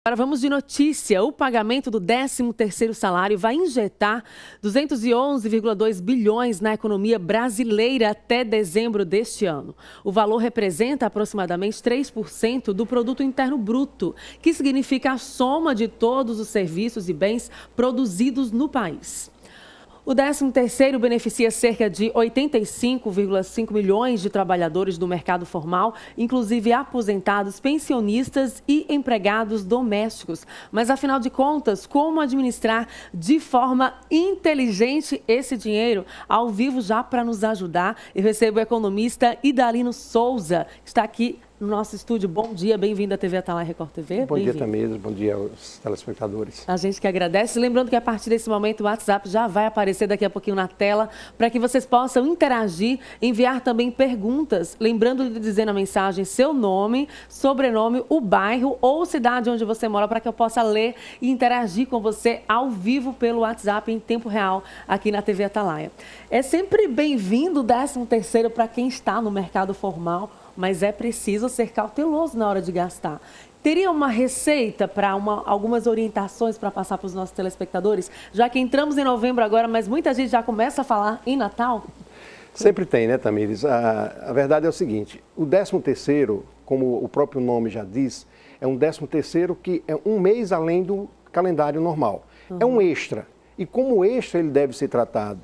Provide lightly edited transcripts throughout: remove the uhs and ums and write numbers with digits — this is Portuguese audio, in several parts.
Agora vamos de notícia. O pagamento do 13º salário vai injetar 211,2 bilhões na economia brasileira até dezembro deste ano. O valor representa aproximadamente 3% do produto interno bruto, que significa a soma de todos os serviços e bens produzidos no país. O 13º beneficia cerca de 85,5 milhões de trabalhadores do mercado formal, inclusive aposentados, pensionistas e empregados domésticos. Mas, afinal de contas, como administrar de forma inteligente esse dinheiro? Ao vivo, já para nos ajudar, eu recebo o economista Idalino Souza, que está aqui no nosso estúdio. Bom dia, bem-vindo à TV Atalaia Record TV. Bom dia, Tamires, bom dia aos telespectadores. A gente que agradece. Lembrando que a partir desse momento o WhatsApp já vai aparecer daqui a pouquinho na tela para que vocês possam interagir, enviar também perguntas. Lembrando de dizer na mensagem seu nome, sobrenome, o bairro ou cidade onde você mora para que eu possa ler e interagir com você ao vivo pelo WhatsApp em tempo real aqui na TV Atalaia. É sempre bem-vindo o 13º para quem está no mercado formal, mas é preciso ser cauteloso na hora de gastar. Teria uma receita para algumas orientações para passar para os nossos telespectadores? Já que entramos em novembro agora, mas muita gente já começa a falar em Natal. Sempre tem, né, Tamires? A verdade é o seguinte, o 13º, como o próprio nome já diz, é um 13º que é um mês além do calendário normal. É um extra. E como extra ele deve ser tratado?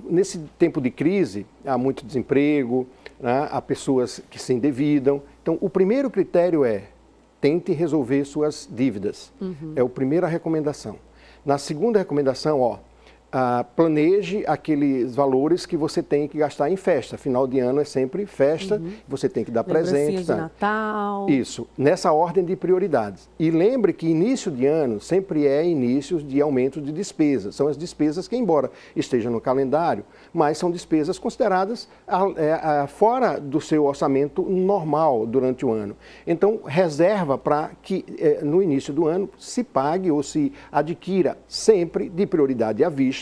Nesse tempo de crise, há muito desemprego, né? Há pessoas que se endividam. Então, o primeiro critério é tente resolver suas dívidas. É a primeira recomendação. Na segunda recomendação, planeje aqueles valores que você tem que gastar em festa. Final de ano é sempre festa, você tem que dar presente. De Natal. Isso, nessa ordem de prioridades. E lembre que início de ano sempre é início de aumento de despesas. São as despesas que, embora estejam no calendário, mas são despesas consideradas fora do seu orçamento normal durante o ano. Então, reserva para que no início do ano se pague ou se adquira sempre de prioridade à vista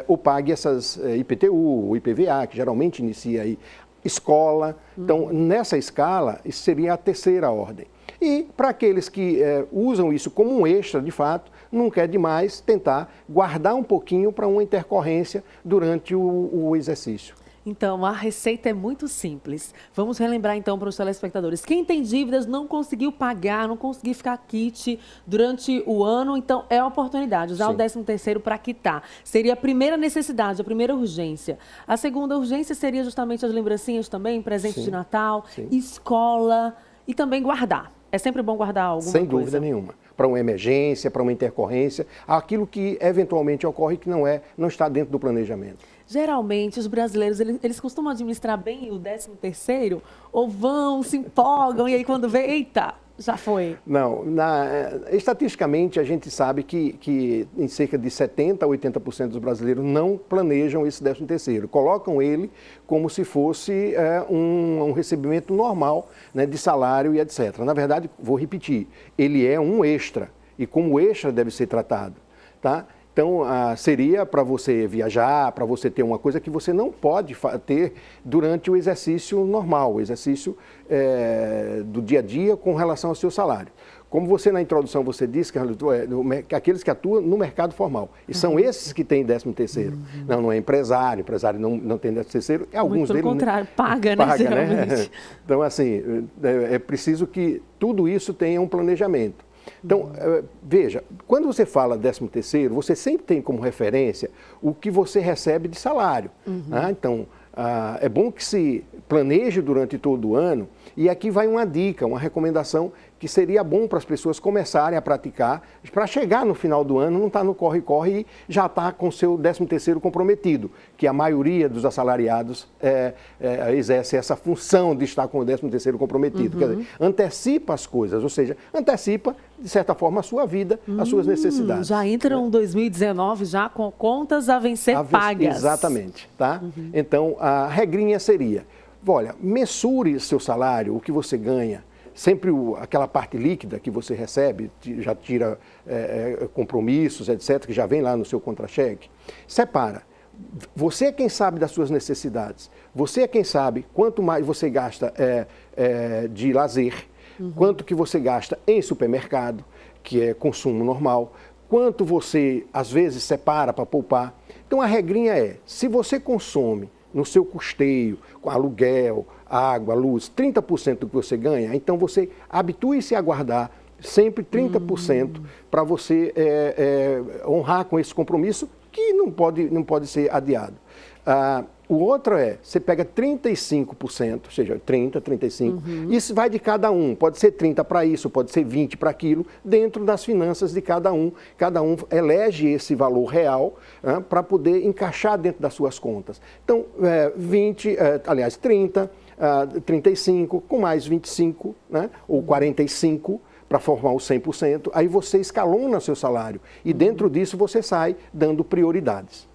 ou pague essas IPTU, IPVA, que geralmente inicia aí escola. Então, nessa escala, isso seria a terceira ordem. E para aqueles que usam isso como um extra, de fato, nunca é demais tentar guardar um pouquinho para uma intercorrência durante o exercício. Então, a receita é muito simples. Vamos relembrar, então, para os telespectadores. Quem tem dívidas, não conseguiu pagar, não conseguiu ficar quite durante o ano, então é a oportunidade, usar o 13º para quitar. Seria a primeira necessidade, a primeira urgência. A segunda urgência seria justamente as lembrancinhas também, presente de Natal, escola e também guardar. É sempre bom guardar alguma coisa. Sem dúvida nenhuma. Para uma emergência, para uma intercorrência, aquilo que eventualmente ocorre que não está dentro do planejamento. Geralmente, os brasileiros, eles costumam administrar bem o 13º ou se empolgam e aí quando vê, eita, já foi. Não, estatisticamente a gente sabe que em cerca de 70% a 80% dos brasileiros não planejam esse 13º. Colocam ele como se fosse um recebimento normal, né, de salário e etc. Na verdade, vou repetir, ele é um extra e como extra deve ser tratado, tá? Então, seria para você viajar, para você ter uma coisa que você não pode ter durante o exercício normal, o exercício do dia a dia com relação ao seu salário. Como você na introdução você disse, que aqueles que atuam no mercado formal. E são esses que têm 13º. Não é empresário não tem 13º. Alguns pelo deles, contrário, paga, né? Então, assim, é preciso que tudo isso tenha um planejamento. Então, veja, quando você fala 13º, você sempre tem como referência o que você recebe de salário. Então, é bom que se planeje durante todo o ano e aqui vai uma dica, uma recomendação que seria bom para as pessoas começarem a praticar, para chegar no final do ano, não estar no corre-corre e já estar com o seu 13º comprometido, que a maioria dos assalariados exerce essa função de estar com o 13º comprometido. Quer dizer, antecipa as coisas, ou seja, antecipa, de certa forma, a sua vida, as suas necessidades. Já entra um 2019 já com contas a vencer pagas. Exatamente, tá? Então, a regrinha seria, olha, mensure seu salário, o que você ganha, sempre aquela parte líquida que você recebe, já tira compromissos, etc., que já vem lá no seu contra-cheque, separa. Você é quem sabe das suas necessidades, você é quem sabe quanto mais você gasta de lazer, quanto que você gasta em supermercado, que é consumo normal, quanto você, às vezes, separa para poupar. Então, a regrinha é, se você consome no seu custeio, com aluguel, água, luz, 30% do que você ganha, então você habitue-se a guardar sempre 30% para você honrar com esse compromisso que não pode ser adiado. O outro você pega 35%, ou seja, 30, 35%, isso vai de cada um, pode ser 30 para isso, pode ser 20 para aquilo, dentro das finanças de cada um elege esse valor real para poder encaixar dentro das suas contas. Então, 30, 35, com mais 25, né, ou 45%, para formar o 100%, aí você escalona seu salário e dentro disso você sai dando prioridades.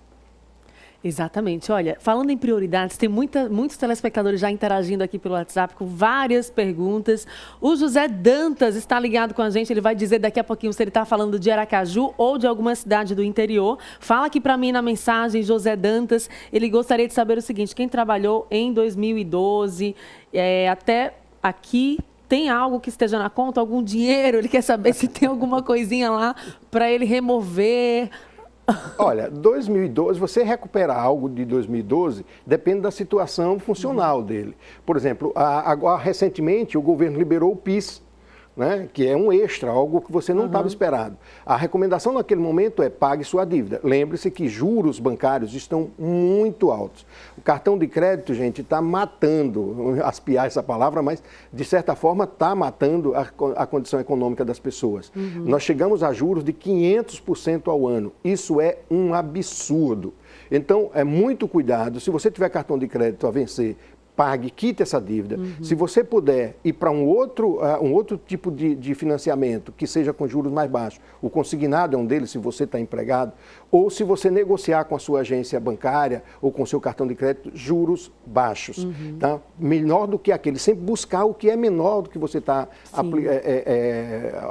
Exatamente. Olha, falando em prioridades, tem muitos telespectadores já interagindo aqui pelo WhatsApp com várias perguntas. O José Dantas está ligado com a gente, ele vai dizer daqui a pouquinho se ele está falando de Aracaju ou de alguma cidade do interior. Fala aqui para mim na mensagem, José Dantas, ele gostaria de saber o seguinte, quem trabalhou em 2012, até aqui, tem algo que esteja na conta, algum dinheiro? Ele quer saber se tem alguma coisinha lá para ele remover. Olha, 2012, você recuperar algo de 2012 depende da situação funcional dele. Por exemplo, agora recentemente o governo liberou o PIS, né, que é um extra, algo que você não estava esperado. A recomendação naquele momento é pague sua dívida. Lembre-se que juros bancários estão muito altos. O cartão de crédito, gente, está matando, aspiar essa palavra, mas de certa forma está matando a condição econômica das pessoas. Nós chegamos a juros de 500% ao ano. Isso é um absurdo. Então, é muito cuidado. Se você tiver cartão de crédito a vencer, pague, quite essa dívida. Se você puder ir para um outro tipo de financiamento, que seja com juros mais baixos, o consignado é um deles, se você está empregado, ou se você negociar com a sua agência bancária ou com o seu cartão de crédito, juros baixos. Tá? Melhor do que aquele, sempre buscar o que é menor do que você está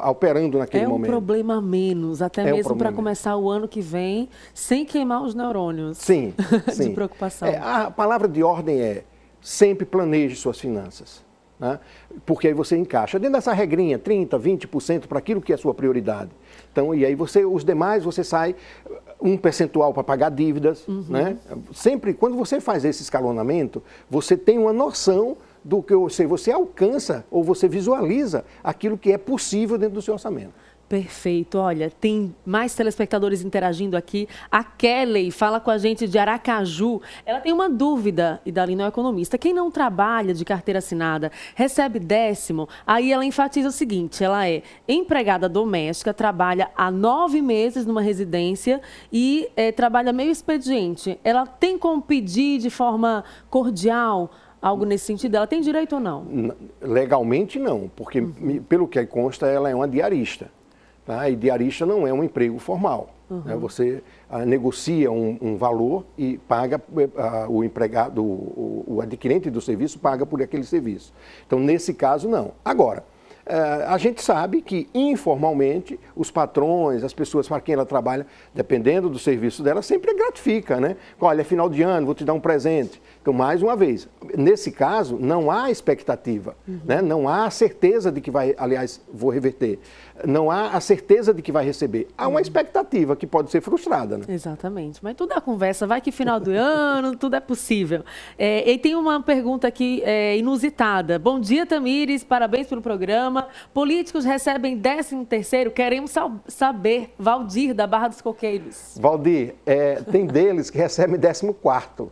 operando naquele momento. É um problema a menos, até mesmo para começar o ano que vem, sem queimar os neurônios. Sim, de preocupação. A palavra de ordem é sempre planeje suas finanças, né? Porque aí você encaixa dentro dessa regrinha, 30%, 20% para aquilo que é sua prioridade. Então, e aí os demais você sai um percentual para pagar dívidas, né? Sempre, quando você faz esse escalonamento, você tem uma noção do que você alcança ou você visualiza aquilo que é possível dentro do seu orçamento. Perfeito. Olha, tem mais telespectadores interagindo aqui. A Kelly fala com a gente de Aracaju. Ela tem uma dúvida, e dali não é economista. Quem não trabalha de carteira assinada, recebe 10º. Aí ela enfatiza o seguinte, ela é empregada doméstica, trabalha há 9 meses numa residência e trabalha meio expediente. Ela tem como pedir de forma cordial algo nesse sentido? Ela tem direito ou não? Legalmente não, porque pelo que consta ela é uma diarista. Tá? E diarista não é um emprego formal. Né? Você negocia um valor e paga o empregado, o adquirente do serviço paga por aquele serviço. Então, nesse caso, não. Agora, a gente sabe que informalmente os patrões, as pessoas para quem ela trabalha, dependendo do serviço dela, sempre gratifica, né? Olha, é final de ano, vou te dar um presente. Então, mais uma vez, nesse caso, não há expectativa, né? Não há a certeza de que vai, aliás, vou reverter, não há a certeza de que vai receber. Há uma expectativa que pode ser frustrada, né? Exatamente, mas tudo é conversa, vai que final do ano, tudo é possível. E tem uma pergunta aqui inusitada. Bom dia, Tamires, parabéns pelo programa. Políticos recebem 13º, queremos saber. Valdir, da Barra dos Coqueiros. Valdir, tem deles que recebem 14º.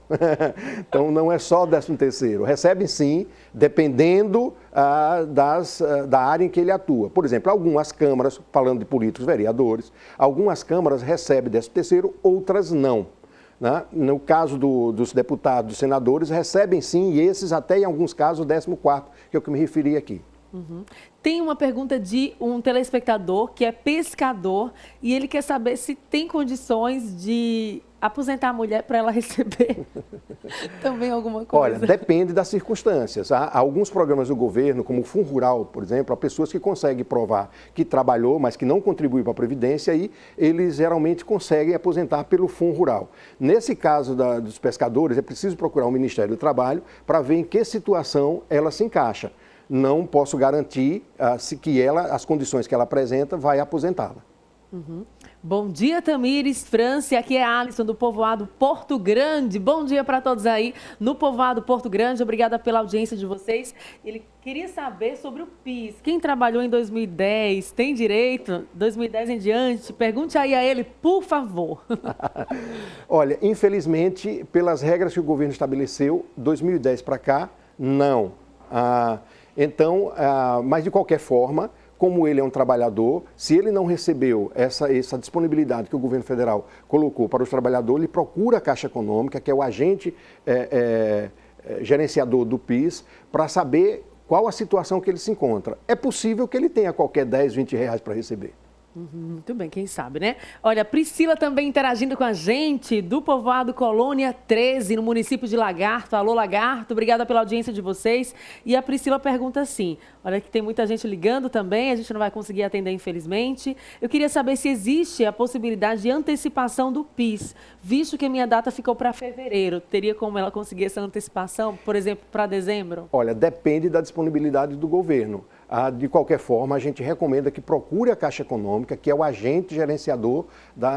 Então, não é só 13º. Recebem sim, dependendo da área em que ele atua. Por exemplo, algumas câmaras, falando de políticos vereadores, algumas câmaras recebem 13º, outras não. Né? No caso dos deputados, dos senadores, recebem sim, e esses até em alguns casos 14º, que é o que me referi aqui. Tem uma pergunta de um telespectador que é pescador e ele quer saber se tem condições de aposentar a mulher para ela receber também alguma coisa. Olha, depende das circunstâncias. Há alguns programas do governo, como o Fundo Rural, por exemplo, há pessoas que conseguem provar que trabalhou, mas que não contribui para a Previdência e eles geralmente conseguem aposentar pelo Fundo Rural. Nesse caso dos pescadores, é preciso procurar o Ministério do Trabalho para ver em que situação ela se encaixa. não posso garantir que as condições que ela apresenta vai aposentá-la. Bom dia, Tamires, França, aqui é Alisson do povoado Porto Grande. Bom dia para todos aí no povoado Porto Grande, obrigada pela audiência de vocês. Ele queria saber sobre o PIS. Quem trabalhou em 2010 tem direito? 2010 em diante? Pergunte aí a ele, por favor. Olha, infelizmente, pelas regras que o governo estabeleceu, 2010 para cá, não. Mas de qualquer forma, como ele é um trabalhador, se ele não recebeu essa disponibilidade que o governo federal colocou para os trabalhadores, ele procura a Caixa Econômica, que é o agente gerenciador do PIS, para saber qual a situação que ele se encontra. É possível que ele tenha qualquer 10, 20 reais para receber. Muito bem, quem sabe, né? Olha, Priscila também interagindo com a gente, do povoado Colônia 13, no município de Lagarto. Alô, Lagarto, obrigada pela audiência de vocês. E a Priscila pergunta assim, olha que tem muita gente ligando também, a gente não vai conseguir atender, infelizmente. Eu queria saber se existe a possibilidade de antecipação do PIS, visto que a minha data ficou para fevereiro. Teria como ela conseguir essa antecipação, por exemplo, para dezembro? Olha, depende da disponibilidade do governo. De qualquer forma, a gente recomenda que procure a Caixa Econômica, que é o agente gerenciador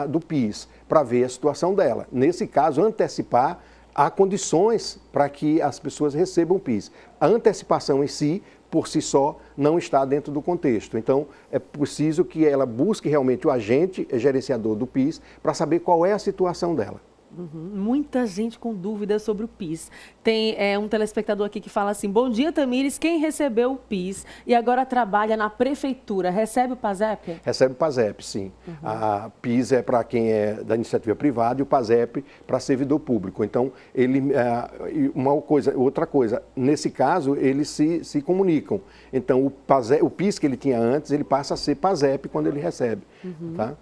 do PIS, para ver a situação dela. Nesse caso, antecipar, há condições para que as pessoas recebam o PIS. A antecipação em si, por si só, não está dentro do contexto. Então, é preciso que ela busque realmente o agente gerenciador do PIS para saber qual é a situação dela. Muita gente com dúvidas sobre o PIS. Tem um telespectador aqui que fala assim, bom dia, Tamires, quem recebeu o PIS e agora trabalha na prefeitura, recebe o PASEP? Recebe o PASEP, sim. A PIS é para quem é da iniciativa privada e o PASEP para servidor público. Então, outra coisa, nesse caso, eles se comunicam. Então, o PIS que ele tinha antes, ele passa a ser PASEP quando ele recebe, tá?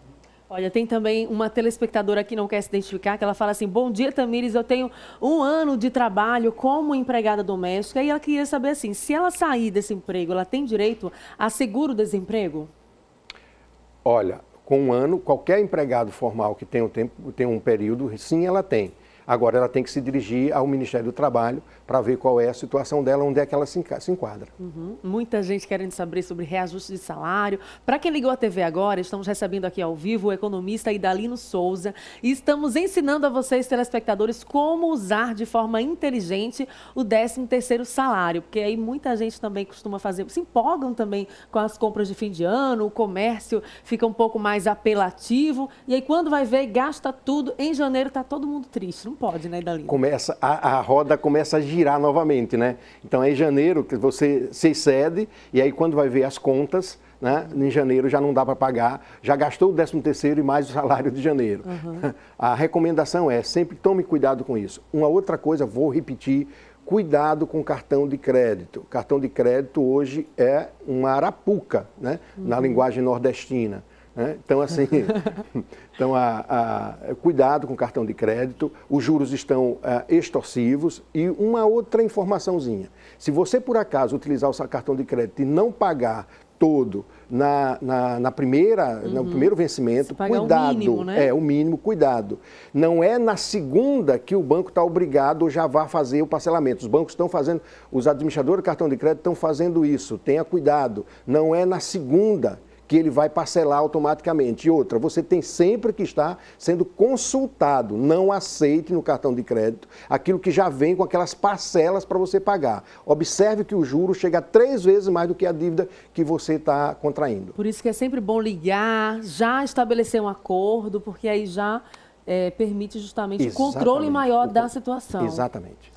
Olha, tem também uma telespectadora que não quer se identificar, que ela fala assim, bom dia, Tamires, eu tenho 1 ano de trabalho como empregada doméstica e ela queria saber assim, se ela sair desse emprego, ela tem direito a seguro-desemprego? Olha, com 1 ano, qualquer empregado formal que tem um período, sim, ela tem. Agora, ela tem que se dirigir ao Ministério do Trabalho para ver qual é a situação dela, onde é que ela se enquadra. Muita gente querendo saber sobre reajuste de salário. Para quem ligou a TV agora, estamos recebendo aqui ao vivo o economista Idalino Souza e estamos ensinando a vocês, telespectadores, como usar de forma inteligente o 13º salário, porque aí muita gente também costuma fazer, se empolgam também com as compras de fim de ano, o comércio fica um pouco mais apelativo e aí quando vai ver, gasta tudo, em janeiro está todo mundo triste. Não pode, né, Idalino? A roda começa a girar novamente, né? Então, é em janeiro que você se excede e aí quando vai ver as contas, né, em janeiro já não dá para pagar, já gastou o 13º e mais o salário de janeiro. A recomendação é sempre tome cuidado com isso. Uma outra coisa, vou repetir, cuidado com cartão de crédito. Cartão de crédito hoje é uma arapuca, né, na linguagem nordestina. Então, assim, cuidado com o cartão de crédito, os juros estão extorsivos e uma outra informaçãozinha. Se você, por acaso, utilizar o seu cartão de crédito e não pagar todo no primeiro vencimento, cuidado. O mínimo, né? O mínimo, cuidado. Não é na segunda que o banco está obrigado ou já vai fazer o parcelamento. Os bancos estão fazendo, os administradores do cartão de crédito estão fazendo isso, tenha cuidado. Não é na segunda que ele vai parcelar automaticamente. E outra, você tem sempre que estar sendo consultado. Não aceite no cartão de crédito aquilo que já vem com aquelas parcelas para você pagar. Observe que o juro chega a 3 vezes mais do que a dívida que você está contraindo. Por isso que é sempre bom ligar, já estabelecer um acordo, porque aí já permite justamente o controle maior da situação. Exatamente.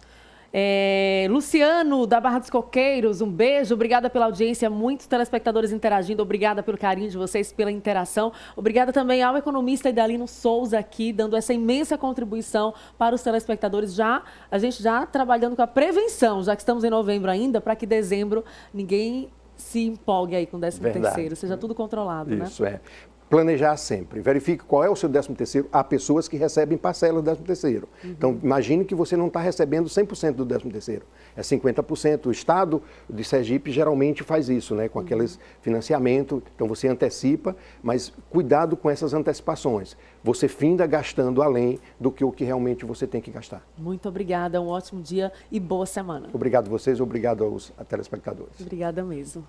Luciano, da Barra dos Coqueiros, um beijo, obrigada pela audiência, muitos telespectadores interagindo, obrigada pelo carinho de vocês, pela interação, obrigada também ao economista Idalino Souza aqui, dando essa imensa contribuição para os telespectadores, a gente já trabalhando com a prevenção, já que estamos em novembro ainda, para que dezembro ninguém se empolgue aí com o 13º, seja tudo controlado, Isso, né? planejar sempre. Verifique qual é o seu 13º. Há pessoas que recebem parcela do 13º. Então, imagine que você não está recebendo 100% do 13º. É 50%. O Estado de Sergipe geralmente faz isso, né? Com aqueles financiamento. Então, você antecipa, mas cuidado com essas antecipações. Você finda gastando além do que o que realmente você tem que gastar. Muito obrigada, um ótimo dia e boa semana. Obrigado a vocês, obrigado aos telespectadores. Obrigada mesmo.